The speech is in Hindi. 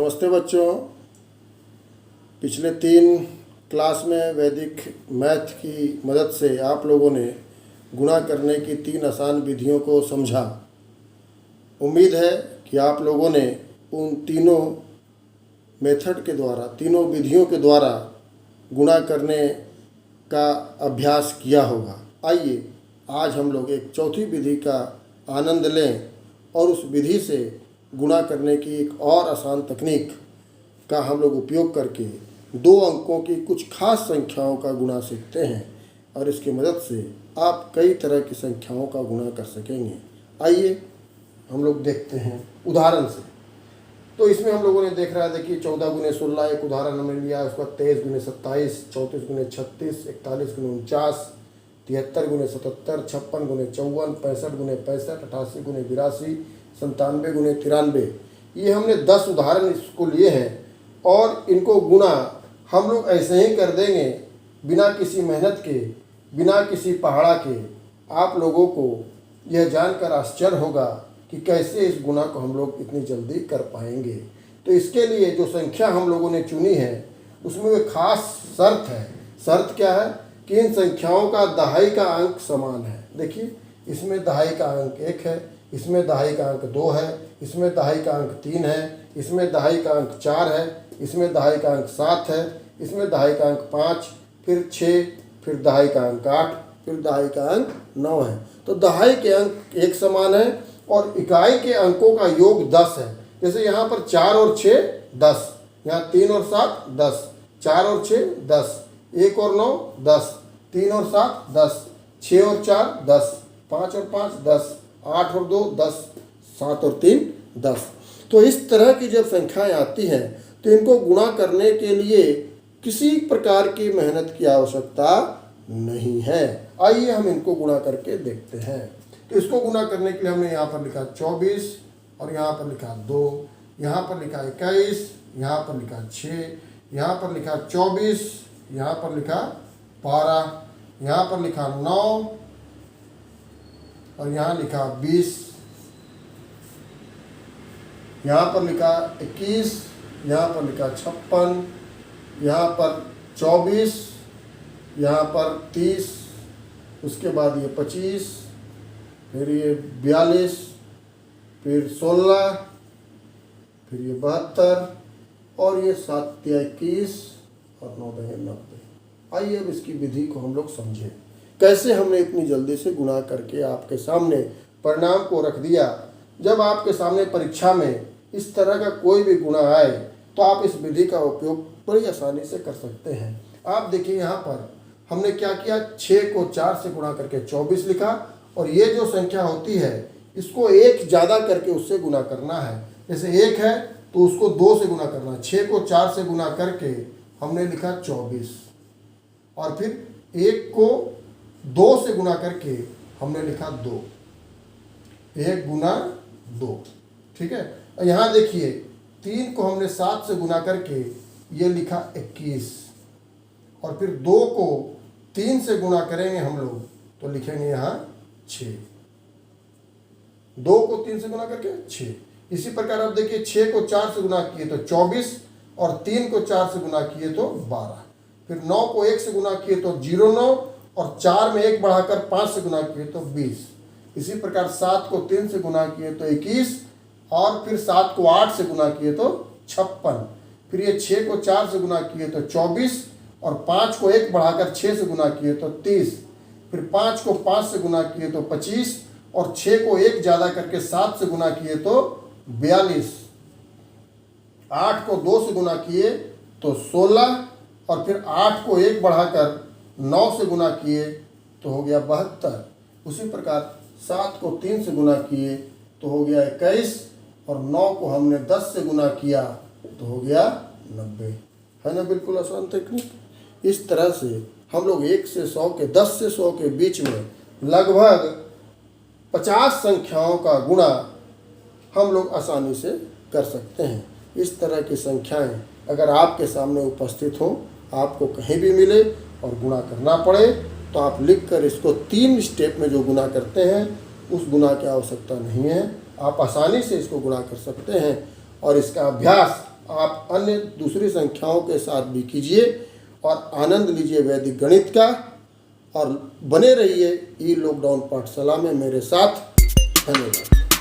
नमस्ते बच्चों। पिछले 3 क्लास में वैदिक मैथ की मदद से आप लोगों ने गुणा करने की 3 आसान विधियों को समझा। उम्मीद है कि आप लोगों ने उन तीनों मेथड के द्वारा, तीनों विधियों के द्वारा गुणा करने का अभ्यास किया होगा। आइए आज हम लोग एक चौथी विधि का आनंद लें और उस विधि से गुणा करने की एक और आसान तकनीक का हम लोग उपयोग करके 2 अंकों की कुछ खास संख्याओं का गुणा सीखते हैं और इसकी मदद से आप कई तरह की संख्याओं का गुणा कर सकेंगे। आइए हम लोग देखते हैं उदाहरण से। तो इसमें हम लोगों ने देख रहा है, देखिए 14 गुने 16 एक उदाहरण हमने लिया, उसके बाद 23 गुने 27, 34 गुने 36, 41 गुने 49, 73 गुने 77, 56 गुने 54, 65 गुने 65, 88 गुने 82, 97 गुने 93। ये हमने 10 उदाहरण इसको लिए हैं और इनको गुणा हम लोग ऐसे ही कर देंगे बिना किसी मेहनत के, बिना किसी पहाड़ा के। आप लोगों को यह जानकर आश्चर्य होगा कि कैसे इस गुणा को हम लोग इतनी जल्दी कर पाएंगे। तो इसके लिए जो संख्या हम लोगों ने चुनी है उसमें एक खास शर्त है। शर्त क्या है कि इन संख्याओं का दहाई का अंक समान है। देखिए इसमें दहाई का अंक 1 है, इसमें दहाई का अंक 2 है, इसमें दहाई का अंक 3 है, इसमें दहाई का अंक 4 है, इसमें दहाई का अंक 7 है, इसमें दहाई का अंक 5, फिर 6, फिर दहाई का अंक 8, फिर दहाई का अंक 9 है। तो दहाई के अंक एक समान है और इकाई के अंकों का योग 10 है। जैसे यहाँ पर 4 और 6 10, यहाँ 3 और 7 10, 4 और 6 10, 1 और 9 10, 3 और 7 10, 6 और 4 10, 5 और 5 10, 8 और 2 10, 7 और 3 10। तो इस तरह की जब संख्याएं आती हैं तो इनको गुणा करने के लिए किसी प्रकार की मेहनत की आवश्यकता नहीं है। आइए हम इनको गुणा करके देखते हैं। तो इसको गुणा करने के लिए हमने यहाँ पर लिखा 24 और यहाँ पर लिखा 2, यहाँ पर लिखा 21, यहाँ पर लिखा 6, यहाँ पर लिखा 24, यहाँ पर लिखा 12, यहाँ पर लिखा 9 और यहाँ लिखा 20, यहाँ पर लिखा 21, यहाँ पर लिखा 56, यहाँ पर 24, यहाँ पर 30, उसके बाद ये 25, फिर ये 42, फिर 16, फिर ये 72 और ये 7 या 21 और 9 या 90। आइए अब इसकी विधि को हम लोग समझें, कैसे हमने इतनी जल्दी से गुणा करके आपके सामने परिणाम को रख दिया। जब आपके सामने परीक्षा में इस तरह का कोई भी गुणा आए तो आप इस विधि का उपयोग बड़ी आसानी से कर सकते हैं। आप देखिए यहाँ पर हमने क्या किया, 6 को 4 से गुणा करके 24 लिखा और ये जो संख्या होती है इसको 1 ज़्यादा करके उससे गुणा करना है। जैसे 1 है तो उसको 2 से गुणा करना है। 6 को 4 से गुणा करके हमने लिखा 24 और फिर 1 को 2 से गुणा करके हमने लिखा 2, 1 गुना 2। ठीक है। और यहाँ देखिए 3 को हमने 7 से गुणा करके ये लिखा 21 और फिर 2 को 3 से गुणा करेंगे हम लोग तो लिखेंगे यहाँ 6, 2 को 3 से गुणा करके 6। इसी प्रकार आप देखिए 6 को 4 से गुणा किए तो 24 और 3 को 4 से गुणा किए तो 12, फिर 9 को 1 से गुणा किए तो 09 और 4 में 1 बढ़ाकर 5 से गुणा किए तो 20। इसी प्रकार 7 को 3 से गुणा किए तो 21 और फिर 7 को 8 से गुणा किए तो 56, फिर ये 6 को 4 से गुणा किए तो 24 और 5 को 1 बढ़ाकर 6 से गुणा किए तो 30, फिर 5 को 5 से गुणा किए तो 25 और 6 को 1 ज़्यादा करके 7 से गुणा किए तो 42, 8 को 2 से गुणा किए तो 16 और फिर 8 को 1 बढ़ाकर 9 से गुणा किए तो हो गया 72। उसी प्रकार 7 को 3 से गुणा किए तो हो गया 21 और 9 को हमने 10 से गुणा किया तो हो गया 90। है ना, बिल्कुल आसान तकनीक। इस तरह से हम लोग 1 से 100 के 10 से 100 के बीच में लगभग 50 संख्याओं का गुणा हम लोग आसानी से कर सकते हैं। इस तरह की संख्याएं अगर आपके सामने उपस्थित हो, आपको कहीं भी मिले और गुणा करना पड़े तो आप लिखकर इसको 3 स्टेप में जो गुणा करते हैं उस गुणा की आवश्यकता नहीं है। आप आसानी से इसको गुणा कर सकते हैं और इसका अभ्यास आप अन्य दूसरी संख्याओं के साथ भी कीजिए और आनंद लीजिए वैदिक गणित का, और बने रहिए ई लॉकडाउन पाठशाला में मेरे साथ। धन्यवाद।